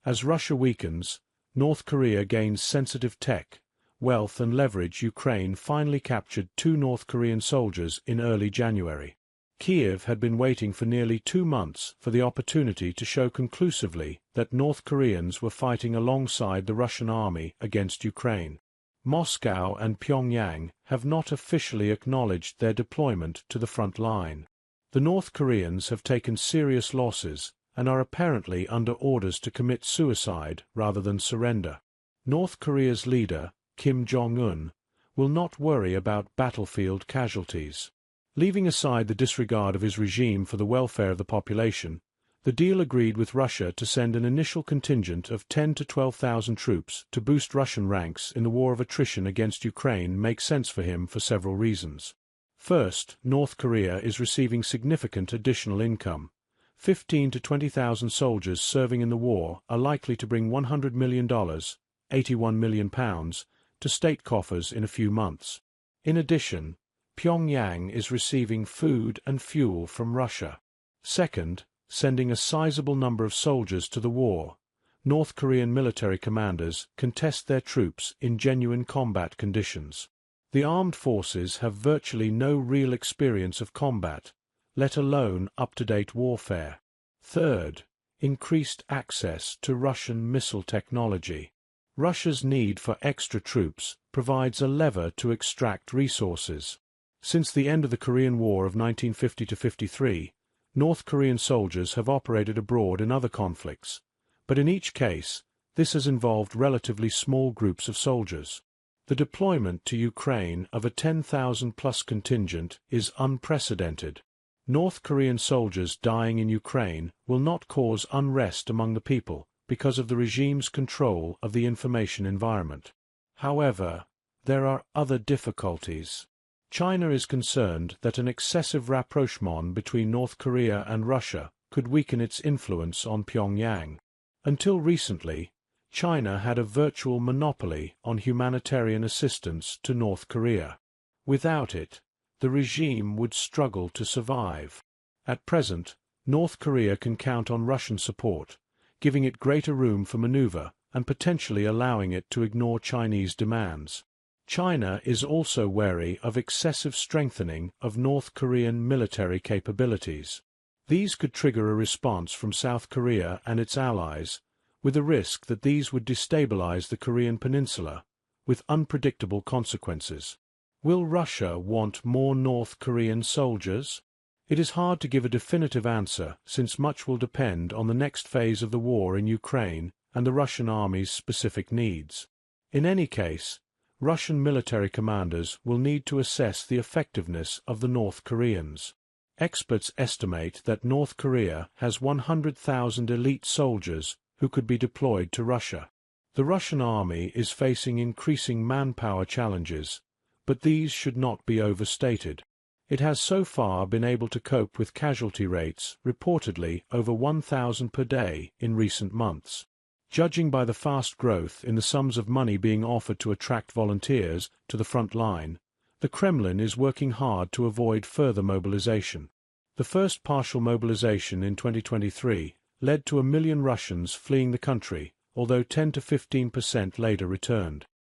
As Russia weakens, North Korea gains sensitive tech, wealth and leverage. Ukraine finally captured 2 North Korean soldiers in early January. Kiev had been waiting for nearly 2 months for the opportunity to show conclusively that North Koreans were fighting alongside the Russian army against Ukraine. Moscow and Pyongyang have not officially acknowledged their deployment to the front line. The North Koreans have taken serious losses and are apparently under orders to commit suicide rather than surrender. North Korea's leader, Kim Jong-un, will not worry about battlefield casualties. Leaving aside the disregard of his regime for the welfare of the population, the deal agreed with Russia to send an initial contingent of 10,000 to 12,000 troops to boost Russian ranks in the war of attrition against Ukraine makes sense for him for several reasons. First, North Korea is receiving significant additional income. 15,000 to 20,000 soldiers serving in the war are likely to bring $100 million, £81 million, to state coffers in a few months. In addition, Pyongyang is receiving food and fuel from Russia. Second, sending a sizable number of soldiers to the war, North Korean military commanders can test their troops in genuine combat conditions. The armed forces have virtually no real experience of combat, let alone up-to-date warfare. Third, increased access to Russian missile technology. Russia's need for extra troops provides a lever to extract resources. Since the end of the Korean War of 1950–53, North Korean soldiers have operated abroad in other conflicts, but in each case, this has involved relatively small groups of soldiers. The deployment to Ukraine of a 10,000-plus contingent is unprecedented. North Korean soldiers dying in Ukraine will not cause unrest among the people because of the regime's control of the information environment. However, there are other difficulties. China is concerned that an excessive rapprochement between North Korea and Russia could weaken its influence on Pyongyang. Until recently, China had a virtual monopoly on humanitarian assistance to North Korea. Without it, the regime would struggle to survive. At present, North Korea can count on Russian support, giving it greater room for maneuver and potentially allowing it to ignore Chinese demands. China is also wary of excessive strengthening of North Korean military capabilities. These could trigger a response from South Korea and its allies, with a risk that these would destabilize the Korean peninsula, with unpredictable consequences. Will Russia want more North Korean soldiers? It is hard to give a definitive answer since much will depend on the next phase of the war in Ukraine and the Russian army's specific needs. In any case, Russian military commanders will need to assess the effectiveness of the North Koreans. Experts estimate that North Korea has 100,000 elite soldiers who could be deployed to Russia. The Russian army is facing increasing manpower challenges, but these should not be overstated. It has so far been able to cope with casualty rates reportedly over 1,000 per day in recent months. Judging by the fast growth in the sums of money being offered to attract volunteers to the front line, the Kremlin is working hard to avoid further mobilization. The first partial mobilization in 2023 led to 1 million Russians fleeing the country, although 10 to 15% later returned.